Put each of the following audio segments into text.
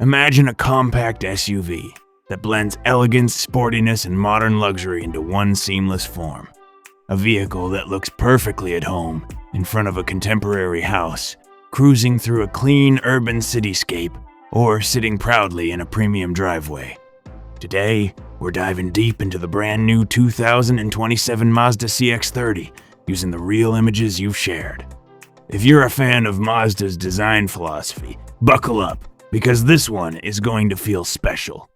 Imagine a compact SUV that blends elegance, sportiness, and modern luxury into one seamless form. A vehicle that looks perfectly at home in front of a contemporary house, cruising through a clean urban cityscape, or sitting proudly in a premium driveway. Today, we're diving deep into the brand new 2027 Mazda CX-30 using the real images you've shared. If you're a fan of Mazda's design philosophy, buckle up, because this one is going to feel special.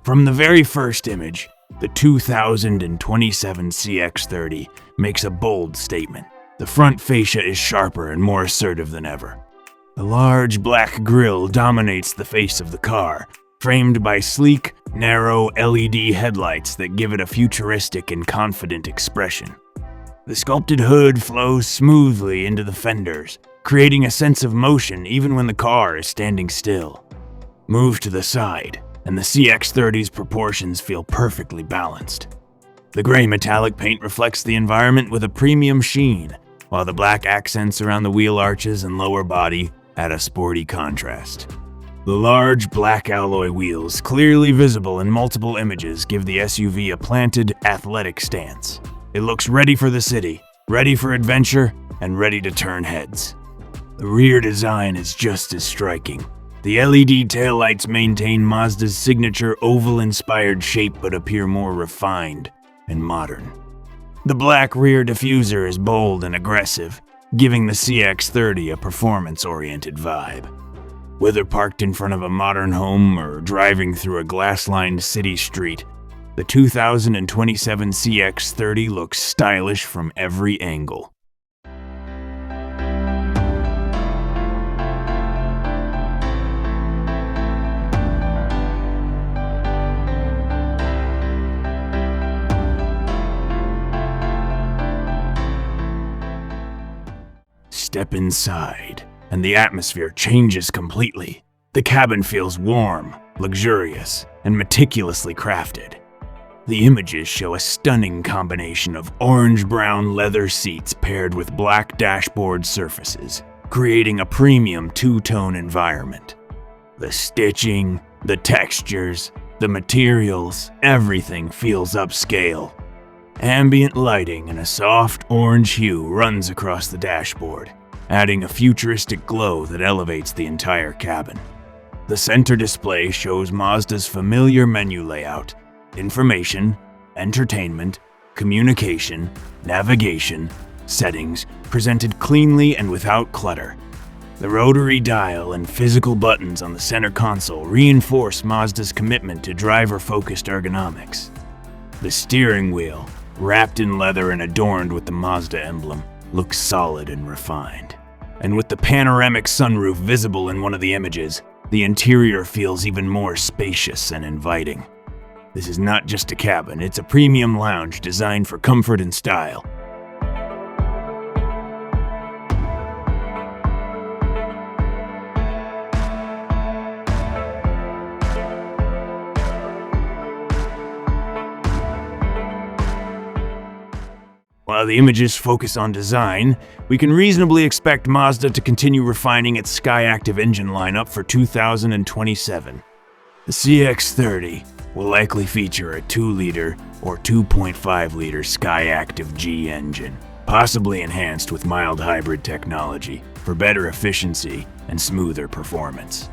From the very first image, the 2027 CX-30 makes a bold statement. The front fascia is sharper and more assertive than ever. The large black grille dominates the face of the car, framed by sleek, narrow LED headlights that give it a futuristic and confident expression. The sculpted hood flows smoothly into the fenders, creating a sense of motion even when the car is standing still. Move to the side, and the CX-30's proportions feel perfectly balanced. The gray metallic paint reflects the environment with a premium sheen, while the black accents around the wheel arches and lower body add a sporty contrast. The large black alloy wheels, clearly visible in multiple images, give the SUV a planted, athletic stance. It looks ready for the city, ready for adventure, and ready to turn heads. The rear design is just as striking. The LED taillights maintain Mazda's signature oval-inspired shape but appear more refined and modern. The black rear diffuser is bold and aggressive, giving the CX-30 a performance-oriented vibe. Whether parked in front of a modern home or driving through a glass-lined city street, the 2027 CX-30 looks stylish from every angle. Step inside, and the atmosphere changes completely. The cabin feels warm, luxurious, and meticulously crafted. The images show a stunning combination of orange-brown leather seats paired with black dashboard surfaces, creating a premium two-tone environment. The stitching, the textures, the materials, everything feels upscale. Ambient lighting in a soft orange hue runs across the dashboard, adding a futuristic glow that elevates the entire cabin. The center display shows Mazda's familiar menu layout: information, entertainment, communication, navigation, settings, presented cleanly and without clutter. The rotary dial and physical buttons on the center console reinforce Mazda's commitment to driver-focused ergonomics. The steering wheel, wrapped in leather and adorned with the Mazda emblem, looks solid and refined. And with the panoramic sunroof visible in one of the images, the interior feels even more spacious and inviting. This is not just a cabin, it's a premium lounge designed for comfort and style. While the images focus on design, we can reasonably expect Mazda to continue refining its Skyactiv engine lineup for 2027. The CX-30 will likely feature a 2-liter or 2.5-liter Skyactiv G engine, possibly enhanced with mild hybrid technology for better efficiency and smoother performance.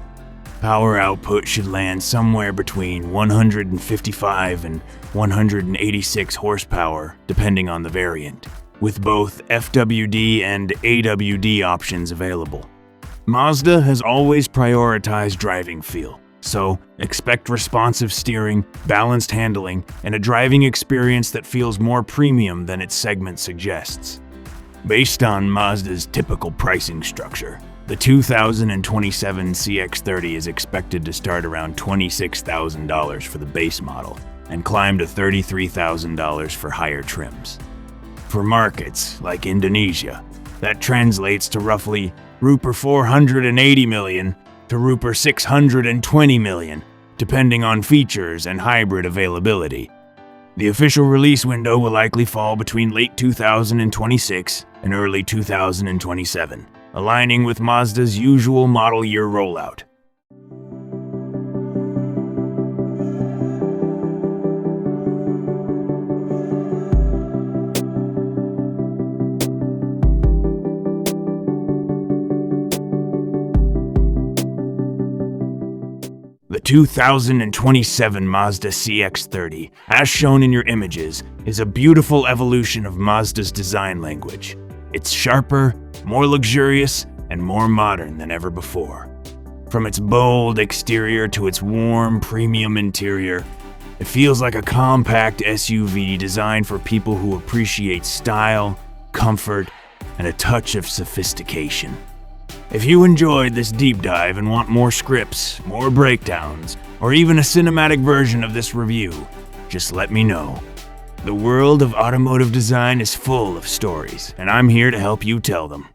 Power output should land somewhere between 155 and 186 horsepower, depending on the variant, with both FWD and AWD options available. Mazda has always prioritized driving feel, so expect responsive steering, balanced handling, and a driving experience that feels more premium than its segment suggests. Based on Mazda's typical pricing structure, the 2027 CX-30 is expected to start around $26,000 for the base model and climb to $33,000 for higher trims. For markets like Indonesia, That translates to roughly Rupee 480 million to Rupee 620 million, depending on features and hybrid availability. The official release window will likely fall between late 2026 and early 2027, aligning with Mazda's usual model year rollout. The 2027 Mazda CX-30, as shown in your images, is a beautiful evolution of Mazda's design language. It's sharper, more luxurious, and more modern than ever before. From its bold exterior to its warm, premium interior, it feels like a compact SUV designed for people who appreciate style, comfort, and a touch of sophistication. If you enjoyed this deep dive and want more scripts, more breakdowns, or even a cinematic version of this review, just let me know. The world of automotive design is full of stories, and I'm here to help you tell them.